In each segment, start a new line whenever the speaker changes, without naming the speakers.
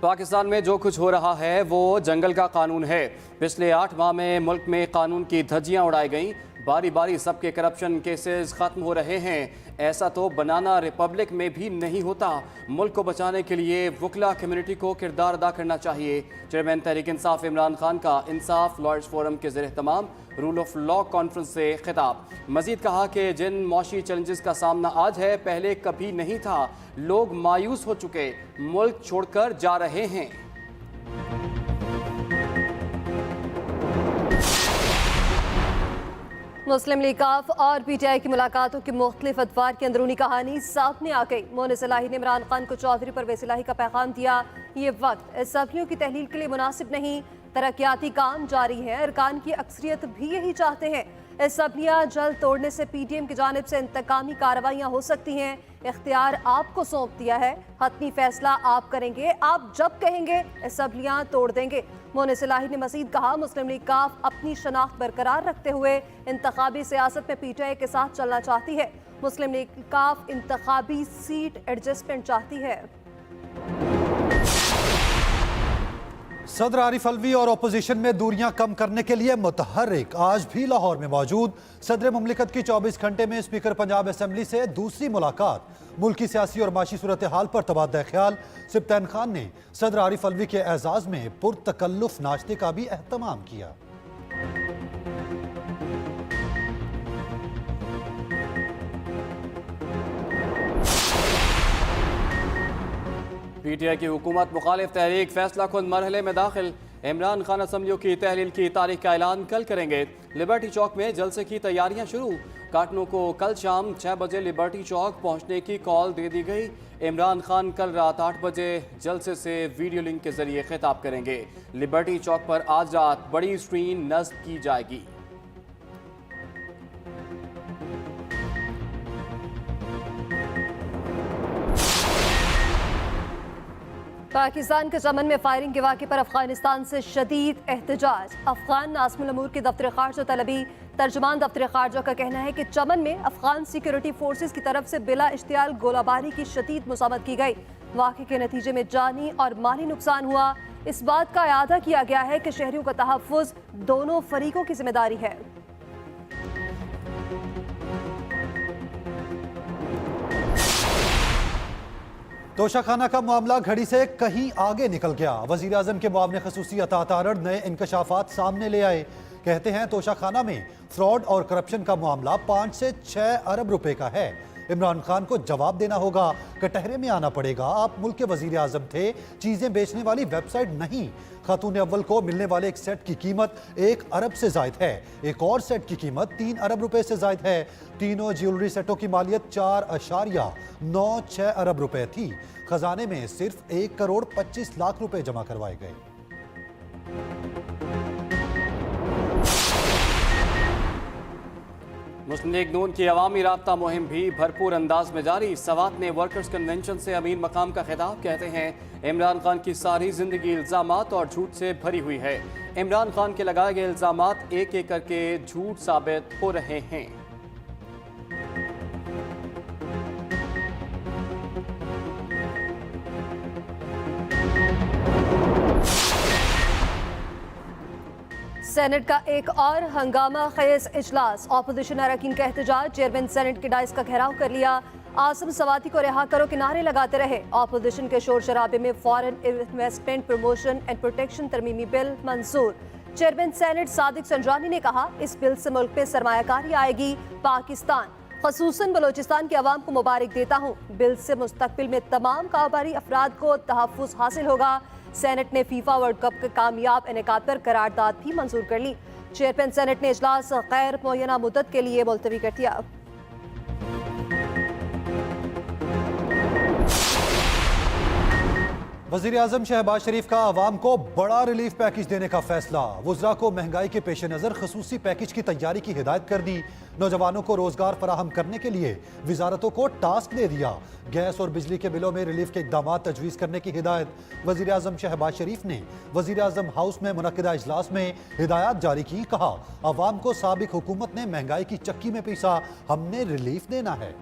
पाकिस्तान में जो कुछ हो रहा है वो जंगल का कानून है। पिछले 8 माह में मुल्क में कानून की धज्जियां उड़ाई गईं। बारी बारी सबके करप्शन केसेस खत्म हो रहे हैं। ऐसा तो बनाना रिपब्लिक में भी नहीं होता। मुल्क को बचाने के लिए वकला कम्युनिटी को किरदार अदा करना चाहिए। चेयरमैन तहरीक इंसाफ इमरान खान का इंसाफ लॉयर्स फोरम के ज़ेर एहतमाम रूल ऑफ लॉ कॉन्फ्रेंस से खिताब। मजीद कहा कि जिन मौशी चैलेंजेस का सामना आज है पहले कभी नहीं था। लोग मायूस हो चुके, मुल्क छोड़कर जा रहे हैं।
मुस्लिम लीग काफ और पीटीआई की मुलाकातों की मुख्तलिफ अदवार की अंदरूनी कहानी सामने आ गई। मोहन इलाही ने इमरान खान को चौधरी परवेज इलाही का पैगाम दिया, ये वक्त असम्बलियों की तहलील के लिए मुनासिब नहीं। तरक्याती काम जारी है, अरकान की अक्सरियत भी यही चाहते हैं। असम्बलियाँ जल्द तोड़ने से पीटीएम की जानिब से इंतकामी कार्रवाइयाँ हो सकती हैं। इख्तियार आपको सौंप दिया है, हतमी फैसला आप करेंगे। आप जब कहेंगे असम्बलियाँ तोड़ देंगे। मोहन इलाही ने मजीद कहा, मुस्लिम लीग काफ अपनी शनाख्त बरकरार रखते हुए इंतखाबी सियासत में पीटीआई के साथ चलना चाहती है। मुस्लिम लीग काफ इंतखाबी सीट एडजस्टमेंट चाहती है।
सदर आरिफ अलवी और अपोजिशन में दूरियां कम करने के लिए मुतहर्रिक आज भी लाहौर में मौजूद। सदर मुमलिकत की 24 घंटे में स्पीकर पंजाब असम्बली से दूसरी मुलाकात। मुल्की सियासी और माशी सूरत हाल पर तबादला ख्याल। सिब्तैन खान ने सदर आरिफ अलवी के एजाज में पुरतकल्लुफ नाश्ते का भी एहतमाम किया।
पीटीआई की हुकूमत मुखालिफ तहरीक फैसला खुद मरहले में दाखिल। इमरान खान असम्बलियों की तहलील की तारीख का ऐलान कल करेंगे। लिबर्टी चौक में जलसे की तैयारियां शुरू। कारकुनों को कल शाम 6 बजे लिबर्टी चौक पहुंचने की कॉल दे दी गई। इमरान खान कल रात 8 बजे जलसे से वीडियो लिंक के जरिए खिताब करेंगे। लिबर्टी चौक पर आज रात बड़ी स्क्रीन नस्ब की जाएगी।
पाकिस्तान के चमन में फायरिंग के वाक़े पर अफगानिस्तान से शदीद एहतजाज। अफगान नाज़िमुल अमूर के दफ्तर खारजा तलबी तर्जुमान दफ्तर खारजा का कहना है कि चमन में अफगान सिक्योरिटी फोर्सेस की तरफ से बिला इश्तियाल गोलाबारी की शदीद मुसामत की गई। वाक़े के नतीजे में जानी और माली नुकसान हुआ। इस बात का इआदा किया गया है कि शहरियों का तहफ़्फ़ुज़ दोनों फरीकों की जिम्मेदारी है।
तोशाखाना का मामला घड़ी से कहीं आगे निकल गया। वजीर आजम के मुआवने खसूसी अता तारड़ नए इंकशाफात सामने ले आए। कहते हैं तोशाखाना में फ्रॉड और करप्शन का मामला 5 से 6 अरब रुपए का है। इमरान खान को जवाब देना होगा, कटहरे में आना पड़ेगा। आप मुल्क के वजीर आजम थे, चीजें बेचने वाली वेबसाइट नहीं। खातून अव्वल को मिलने वाले एक सेट की कीमत 1 अरब से जायद है। एक और सेट की कीमत 3 अरब रुपए से जायद है। तीनों ज्वेलरी सेटों की मालियत 4.96 अरब रुपए थी। खजाने में सिर्फ 1 करोड़ 25 लाख रुपए जमा करवाए गए।
मुस्लिम लीग नून की अवामी राब्ता मुहिम भी भरपूर अंदाज में जारी। सवात ने वर्कर्स कन्वेंशन से अमीर मकाम का खिताब। कहते हैं इमरान खान की सारी जिंदगी इल्जामात और झूठ से भरी हुई है। इमरान खान के लगाए गए इल्जामात एक एक करके झूठ साबित हो रहे हैं।
सेनेट का एक और हंगामा खेज इजलास। ऑपोजिशन अरकान का एहतजाज। चेयरमैन सेनेट के डाइस का घेराव कर लिया। आसिम सवाती को रिहा करो के नारे लगाते रहे। ऑपोजिशन के शोर शराबे में foreign investment promotion and protection तरमीमी बिल मंजूर। चेयरमैन सेनेट सादिक संजरानी ने कहा, इस बिल से मुल्क में सरमायाकारी आएगी। पाकिस्तान खसूसन बलोचिस्तान की आवाम को मुबारक देता हूँ। बिल से मुस्तकबिल में तमाम कारोबारी अफराद को तहफ़्फ़ुज़ हासिल होगा। सेनेट ने फीफा वर्ल्ड कप के कामयाब इनेकाद पर करारदाद भी मंजूर कर ली। चेयरमैन सेनेट ने इजलास गैर मुअय्यना मुद्दत के लिए मुलतवी कर दिया।
वज़ीर आज़म शहबाज शरीफ का आवाम को बड़ा रिलीफ पैकेज देने का फैसला। वुज़रा को महंगाई के पेश नज़र खसूसी पैकेज की तैयारी की हिदायत कर दी। नौजवानों को रोजगार फराहम करने के लिए वजारतों को टास्क दे दिया। गैस और बिजली के बिलों में रिलीफ के इक़दाम तजवीज़ करने की हिदायत। वज़ीर आज़म शहबाज शरीफ ने वज़ीर आज़म हाउस में मुनक़िदा इजलास में हिदायत जारी की। कहा, आवाम को साबिक हुकूमत ने महंगाई की चक्की में पीसा, हमने रिलीफ देना है।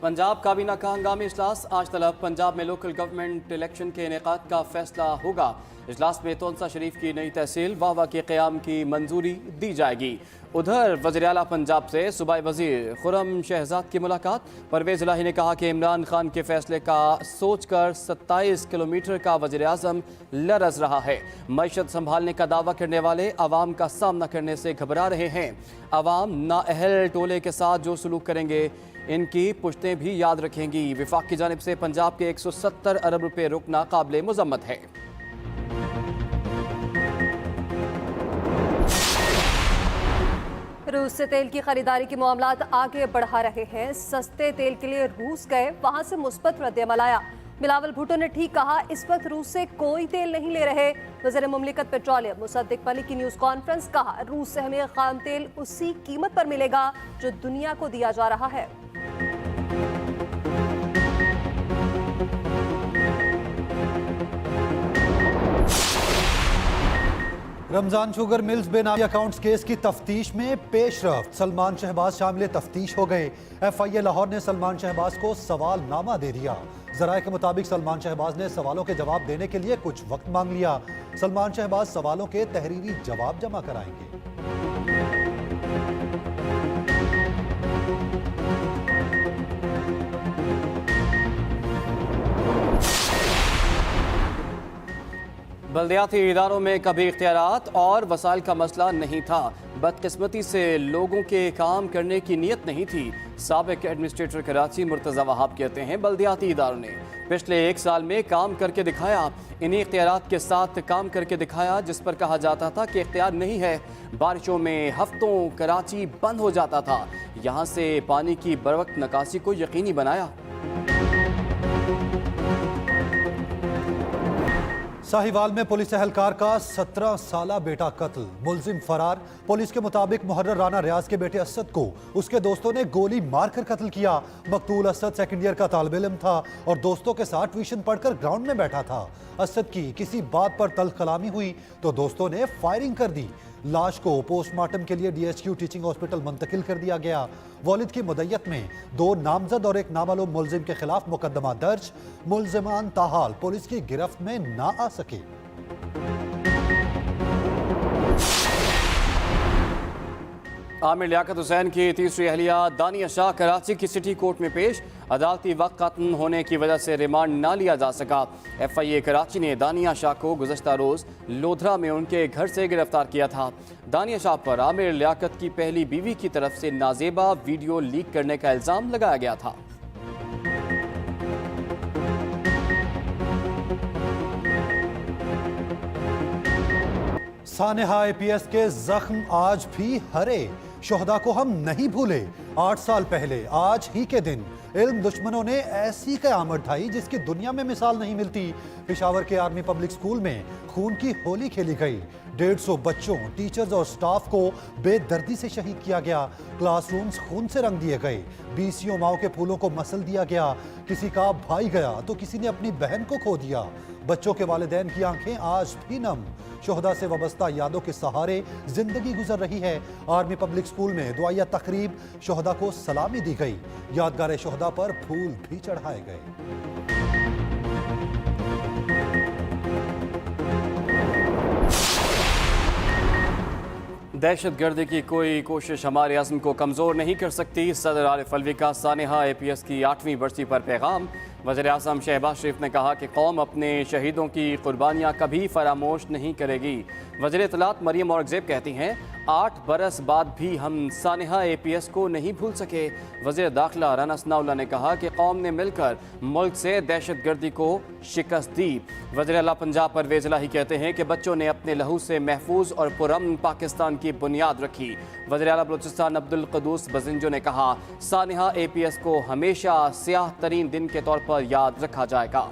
पंजाब काबीना का हंगामी इजलास आज तलब। पंजाब में लोकल गवर्नमेंट इलेक्शन के इनेकाद का फैसला होगा। इजलास में तोनसा शरीफ की नई तहसील वाहवा के क़याम की मंजूरी दी जाएगी। उधर वज़ीर आला पंजाब से सूबाई वज़ीर खुर्रम शहजाद की मुलाकात। परवेज़ इलाही ने कहा कि इमरान खान के फैसले का सोचकर 27 किलोमीटर का वज़ीर आज़म लरज़ रहा है। मईशत संभालने का दावा करने वाले अवाम का सामना करने से घबरा रहे हैं। अवाम नाअहल टोले के साथ जो सलूक करेंगे इनकी पुश्तें भी याद रखेंगी। विफाक की जानिब से पंजाब के 170 अरब रुपए रुकना काबिल मुज़म्मत है।
रूस से तेल की खरीदारी के मामलात आगे बढ़ा रहे हैं। सस्ते तेल के लिए रूस गए, वहां से मुस्बत रद्द-ए-अमल आया। बिलावल भुट्टो ने ठीक कहा, इस वक्त रूस से कोई तेल नहीं ले रहे। वज़ीर मुमलिकत पेट्रोलियम मुसद्दिक मलिक की न्यूज़ कॉन्फ्रेंस। कहा, रूस से हमें खाम तेल उसी कीमत पर मिलेगा जो दुनिया को दिया जा रहा है।
रमजान शुगर मिल्स बेनामी अकाउंट्स केस की तफ्तीश में पेशरफ्त। सलमान शहबाज शामिल तफ्तीश हो गए। FIA लाहौर ने सलमान शहबाज को सवालनामा दे दिया। जराये के मुताबिक सलमान शहबाज ने सवालों के जवाब देने के लिए कुछ वक्त मांग लिया। सलमान शहबाज सवालों के तहरीरी जवाब जमा कराएंगे।
बल्दियाती इदारों में कभी इख्तियारात और वसाइल का मसला नहीं था, बदकिस्मती से लोगों के काम करने की नीयत नहीं थी। साबिक एडमिनिस्ट्रेटर कराची मुर्तज़ा वहाब कहते हैं, बल्दियाती इदारों ने पिछले 1 साल में काम करके दिखाया। इन्हीं इख्तियारात के साथ काम करके दिखाया जिस पर कहा जाता था कि इख्तियार नहीं है। बारिशों में हफ्तों कराची बंद हो जाता था। यहाँ से पानी की बरवक्त निकासी को यकीनी बनाया।
साहिवाल में पुलिस एहलकार का 17 साला बेटा कत्ल, मुलजिम फरार। पुलिस के मुताबिक मुहर्रर राना रियाज के बेटे असद को उसके दोस्तों ने गोली मारकर कत्ल किया। मकतूल असद सेकंड ईयर का तालिब इल्म था और दोस्तों के साथ ट्यूशन पढ़कर ग्राउंड में बैठा था। असद की किसी बात पर तल्ख कलामी हुई तो दोस्तों ने फायरिंग कर दी। लाश को पोस्टमार्टम के लिए DHQ टीचिंग हॉस्पिटल मुंतकिल कर दिया गया। वालिद की मुद्दत में 2 नामजद और 1 नामालूम मुलजिम के खिलाफ मुकदमा दर्ज। मुलजिमान ताहाल पुलिस की गिरफ्त में ना आ सके।
आमिर लियाकत हुसैन की तीसरी अहलिया दानिया शाह कराची की सिटी कोर्ट में पेश। अदालती वक्त खत्म होने की वजह से रिमांड ना लिया जा सका। FIA कराची ने दानिया शाह को गुज़श्ता रोज़ लोधरा में उनके घर से गिरफ्तार किया था। दानिया शाह पर आमिर लियाकत की पहली बीवी की तरफ से नाजेबा वीडियो लीक करने का इल्ज़ाम लगाया गया था।
सानेहा APS के जख्म आज भी हरे। शोहदा को हम नहीं भूले। 8 साल पहले आज ही के दिन इल्म दुश्मनों ने ऐसी क़यामत ढाई जिसकी दुनिया में मिसाल नहीं मिलती। पेशावर के आर्मी पब्लिक स्कूल में खून की होली खेली गई। 150 बच्चों, टीचर्स और स्टाफ को बेदर्दी से शहीद किया गया। क्लासरूम्स खून से रंग दिए गए। 20 माओ के फूलों को मसल दिया गया। किसी का भाई गया तो किसी ने अपनी बहन को खो दिया। बच्चों के वालिदैन की आंखें आज भी नम। शोहदा से वाबस्ता यादों के सहारे जिंदगी गुजर रही है। आर्मी पब्लिक स्कूल में दुआया तकरीब, शोहदा को सलामी दी गई। यादगार शोहदा पर फूल भी चढ़ाए गए।
दहशतगर्दी की कोई कोशिश हमारे अज़्म को कमज़ोर नहीं कर सकती। सदर आरिफ अलवी का सानेहा APS की 8वीं बरसी पर पैगाम। वज़ीर आज़म शहबाज शरीफ ने कहा कि कौम अपने शहीदों की कुर्बानियाँ कभी फरामोश नहीं करेगी। वज़ीर इत्तलात मरियम औरंगज़ेब कहती हैं, 8 बरस बाद भी हम सानेहा APS को नहीं भूल सके। वज़ीर दाखिला राना सनाउल्लाह ने कहा कि कौम ने मिलकर मुल्क से दहशतगर्दी को शिकस्त दी। वज़ीर आला पंजाब परवेज़ इलाही कहते हैं कि बच्चों ने अपने लहू से महफूज और पुरअमन पाकिस्तान की बुनियाद रखी। वज़ीर आला बलूचिस्तान अब्दुल क़ुद्दूस बज़िंजो ने कहा, सानेहा APS को हमेशा स्याह तरीन दिन के तौर पर याद रखा जाएगा।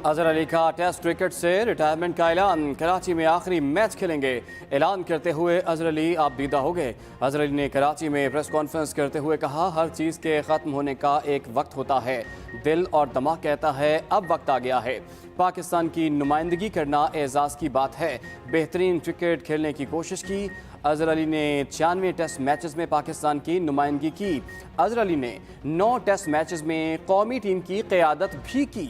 अजहर अली का टेस्ट क्रिकेट से रिटायरमेंट का ऐलान। कराची में आखिरी मैच खेलेंगे। ऐलान करते हुए अजहर अली आप दीदा हो गए। अजहर अली ने कराची में प्रेस कॉन्फ्रेंस करते हुए कहा, हर चीज़ के ख़त्म होने का एक वक्त होता है। दिल और दिमाग कहता है अब वक्त आ गया है। पाकिस्तान की नुमाइंदगी करना एजाज़ की बात है। बेहतरीन क्रिकेट खेलने की कोशिश की। अजहर अली ने 96 टेस्ट मैचेस में पाकिस्तान की नुमाइंदगी की। अजहर अली ने 9 टेस्ट मैचेस में कौमी टीम की क़यादत भी की।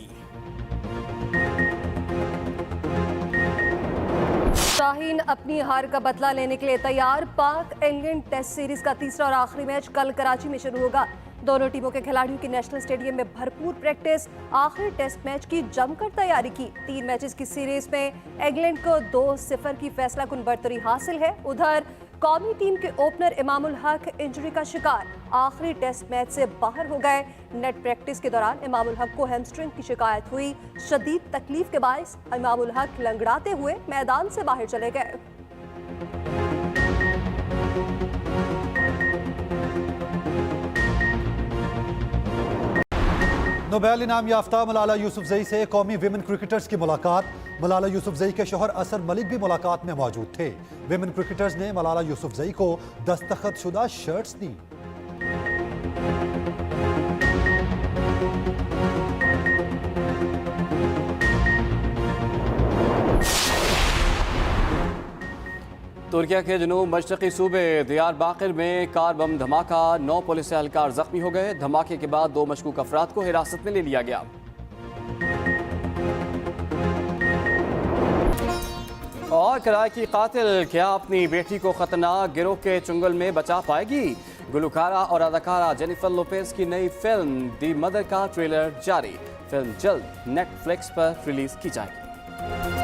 शाहीन अपनी हार का बदला लेने के लिए तैयार। पाक इंग्लैंड टेस्ट सीरीज का तीसरा और आखिरी मैच कल कराची में शुरू होगा। दोनों टीमों के खिलाड़ियों की नेशनल स्टेडियम में भरपूर प्रैक्टिस। आखिरी टेस्ट मैच की जमकर तैयारी की। 3 मैचेस की सीरीज में इंग्लैंड को 2-0 की फैसलाकुन बढ़तरी हासिल है। उधर कौमी टीम के ओपनर इमामुल हक इंजरी का शिकार, आखिरी टेस्ट मैच से बाहर हो गए। नेट प्रैक्टिस के दौरान इमामुल हक को हैमस्ट्रिंग की शिकायत हुई। शदीद तकलीफ के बायस इमामुल हक लंगड़ाते हुए मैदान से बाहर चले गए।
नोबेल इनाम याफ्ता मलाला यूसुफजई से कौमी विमेन क्रिकेटर्स की मुलाकात। मलाला यूसुफजई के शौहर असर मलिक भी मुलाकात में मौजूद थे। विमेन क्रिकेटर्स ने मलाला यूसुफजई को दस्तखतशुदा शर्ट्स दी।
तुर्किया के जनूब मशरक़ी सूबे दियार बाकिर में कार बम धमाका। 9 पुलिस एहलकार जख्मी हो गए। धमाके के बाद 2 मशकूक अफराद को हिरासत में ले लिया गया। और किराए की कातिल क्या अपनी बेटी को खतरनाक गिरोह के चुंगल में बचा पाएगी? गुलकारा और अदाकारा जेनिफर लोपेज की नई फिल्म दी मदर का ट्रेलर जारी। फिल्म जल्द नेटफ्लिक्स पर रिलीज की जाएगी।